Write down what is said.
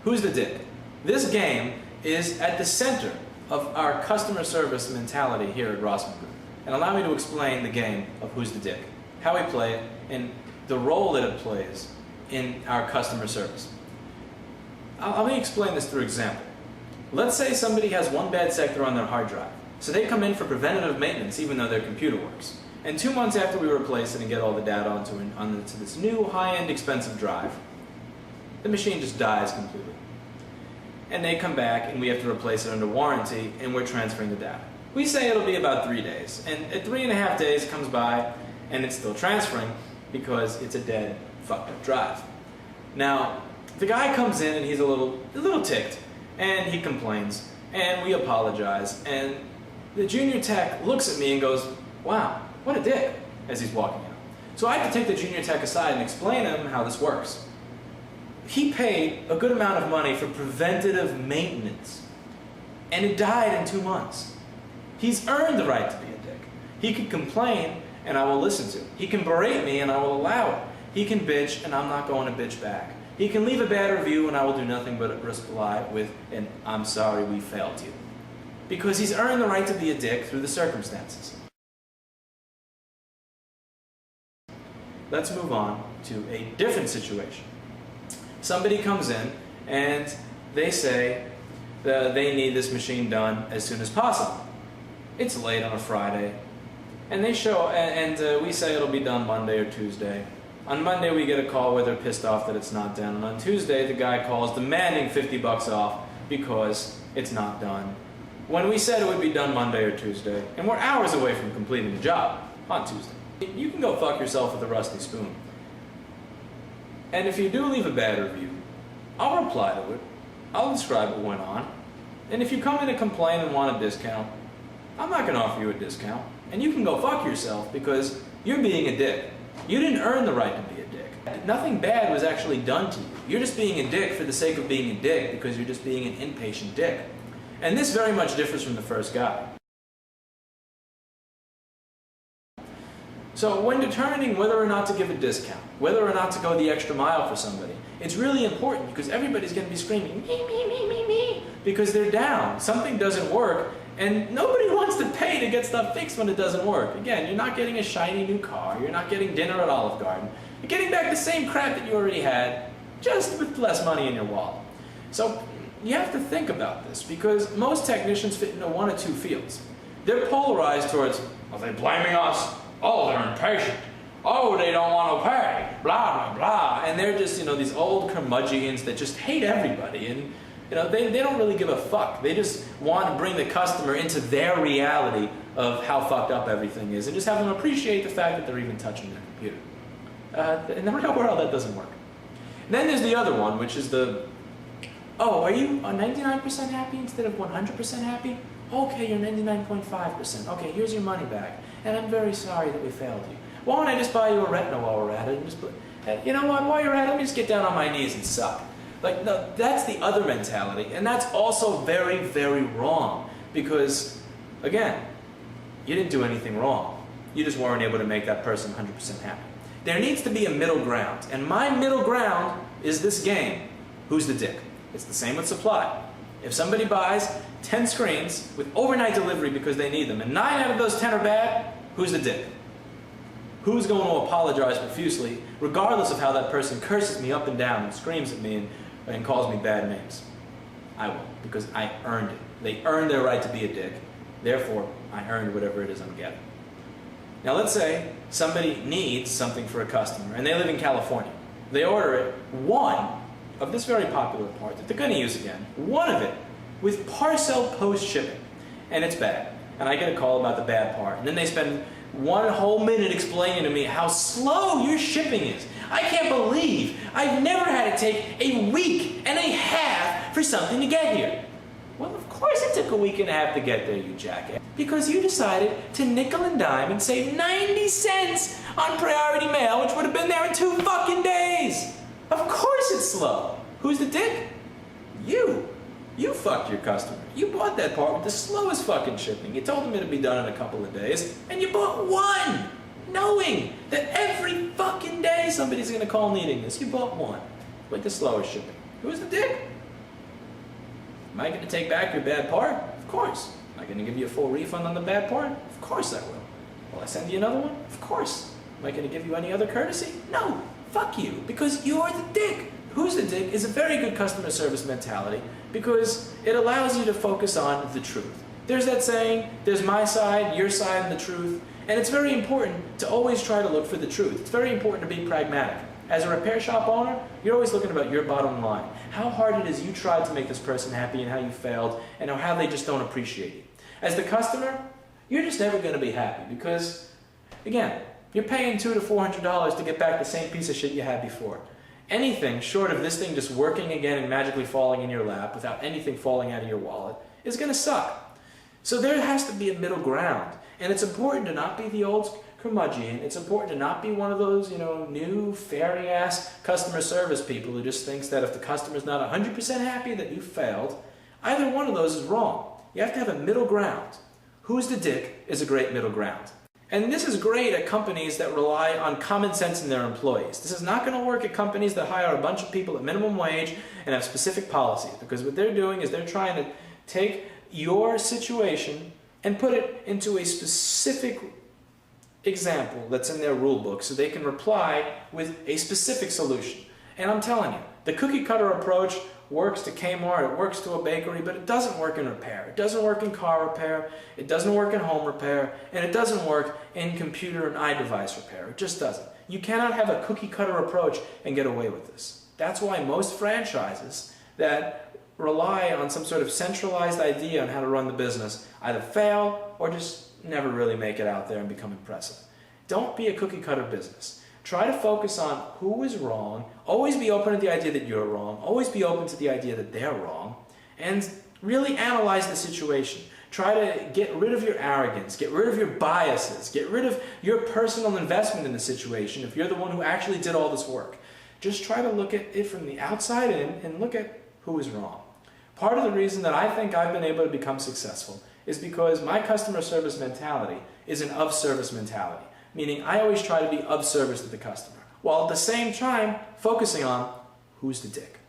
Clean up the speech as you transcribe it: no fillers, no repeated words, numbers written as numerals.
Who's the Dick? This game is at the center of our customer service mentality here at Rossmann Group. And allow me to explain the game of Who's the Dick, how we play it, and the role that it plays in our customer service. Let me explain this through example. Let's say somebody has one bad sector on their hard drive. So they come in for preventative maintenance even though their computer works. And 2 months after we replace it and get all the data onto this new high-end expensive drive, the machine just dies completely. And they come back and we have to replace it under warranty and we're transferring the data. We say it'll be about 3 days. And at 3.5 days comes by and it's still transferring because it's a dead, fucked up drive. Now, the guy comes in and he's a little ticked and he complains and we apologize and the junior tech looks at me and goes, "Wow, what a dick," as he's walking out. So I have to take the junior tech aside and explain to him how this works. He paid a good amount of money for preventative maintenance and it died in 2 months. He's earned the right to be a dick. He can complain and I will listen to him. He can berate me and I will allow it. He can bitch and I'm not going to bitch back. He can leave a bad review and I will do nothing but reply with an "I'm sorry we failed you." Because he's earned the right to be a dick through the circumstances. Let's move on to a different situation. Somebody comes in and they say that they need this machine done as soon as possible. It's late on a Friday. And they show, and we say it'll be done Monday or Tuesday. On Monday we get a call where they're pissed off that it's not done. And on Tuesday the guy calls demanding $50 off because it's not done. When we said it would be done Monday or Tuesday, and we're hours away from completing the job on Tuesday. You can go fuck yourself with a rusty spoon. And if you do leave a bad review, I'll reply to it. I'll describe what went on. And if you come in and complain and want a discount, I'm not going to offer you a discount. And you can go fuck yourself because you're being a dick. You didn't earn the right to be a dick. Nothing bad was actually done to you. You're just being a dick for the sake of being a dick because you're just being an impatient dick. And this very much differs from the first guy. So when determining whether or not to give a discount, whether or not to go the extra mile for somebody, it's really important because everybody's going to be screaming, me, because they're down. Something doesn't work, and nobody wants to pay to get stuff fixed when it doesn't work. Again, you're not getting a shiny new car, you're not getting dinner at Olive Garden, you're getting back the same crap that you already had, just with less money in your wallet. So you have to think about this because most technicians fit into one or two fields. They're polarized towards, are they blaming us? Oh, they're impatient. Oh, they don't want to pay. Blah, blah, blah. And they're just, these old curmudgeons that just hate everybody. And, they don't really give a fuck. They just want to bring the customer into their reality of how fucked up everything is and just have them appreciate the fact that they're even touching their computer. In the real world, that doesn't work. And then there's the other one, which is oh, are you 99% happy instead of 100% happy? Okay, you're 99.5%. Okay, here's your money back. And I'm very sorry that we failed you. Why don't I just buy you a retina while we're at it? And just you know what, while you're at it, let me just get down on my knees and suck. No, that's the other mentality. And that's also very, very wrong. Because, again, you didn't do anything wrong. You just weren't able to make that person 100% happy. There needs to be a middle ground. And my middle ground is this game. Who's the dick? It's the same with supply. If somebody buys 10 screens with overnight delivery because they need them, and 9 out of those 10 are bad, who's the dick? Who's going to apologize profusely, regardless of how that person curses me up and down and screams at me and calls me bad names? I will, because I earned it. They earned their right to be a dick. Therefore, I earned whatever it is I'm getting. Now let's say somebody needs something for a customer, and they live in California. They order it, one of this very popular part that they're going to use again, one of it, with parcel post shipping, and it's bad. And I get a call about the bad part, and then they spend 1 whole minute explaining to me how slow your shipping is. I can't believe I've never had to take a week and a half for something to get here. Well, of course it took a week and a half to get there, you jackass. Because you decided to nickel and dime and save 90 cents on priority mail, which would have been there in 2 fucking days. Of course it's slow. Who's the dick? You. You fucked your customer. You bought that part with the slowest fucking shipping. You told them it'd be done in a couple of days, and you bought one, knowing that every fucking day somebody's gonna call needing this. You bought one with the slowest shipping. Who's the dick? Am I going to take back your bad part? Of course. Am I going to give you a full refund on the bad part? Of course I will. Will I send you another one? Of course. Am I going to give you any other courtesy? No. Fuck you. Because you're the dick. Who's the dick is a very good customer service mentality because it allows you to focus on the truth. There's that saying, there's my side, your side, and the truth. And it's very important to always try to look for the truth. It's very important to be pragmatic. As a repair shop owner, you're always looking about your bottom line. How hard it is you tried to make this person happy and how you failed and how they just don't appreciate you. As the customer, you're just never going to be happy because, again, you're paying $200 to $400 to get back the same piece of shit you had before. Anything short of this thing just working again and magically falling in your lap without anything falling out of your wallet is going to suck. So there has to be a middle ground. And it's important to not be the old curmudgeon. It's important to not be one of those, new fairy-ass customer service people who just thinks that if the customer's not 100% happy that you failed. Either one of those is wrong. You have to have a middle ground. Who's the dick is a great middle ground. And this is great at companies that rely on common sense in their employees. This is not going to work at companies that hire a bunch of people at minimum wage and have specific policies, because what they're doing is they're trying to take your situation and put it into a specific example that's in their rule book so they can reply with a specific solution. And I'm telling you, the cookie cutter approach works to Kmart, it works to a bakery, but it doesn't work in repair. It doesn't work in car repair, it doesn't work in home repair, and it doesn't work in computer and iDevice repair. It just doesn't. You cannot have a cookie cutter approach and get away with this. That's why most franchises that rely on some sort of centralized idea on how to run the business either fail or just never really make it out there and become impressive. Don't be a cookie cutter business. Try to focus on who is wrong, always be open to the idea that you're wrong, always be open to the idea that they're wrong, and really analyze the situation. Try to get rid of your arrogance, get rid of your biases, get rid of your personal investment in the situation if you're the one who actually did all this work. Just try to look at it from the outside in and look at who is wrong. Part of the reason that I think I've been able to become successful is because my customer service mentality is an of-service mentality. Meaning I always try to be of service to the customer, while at the same time focusing on who's the dick.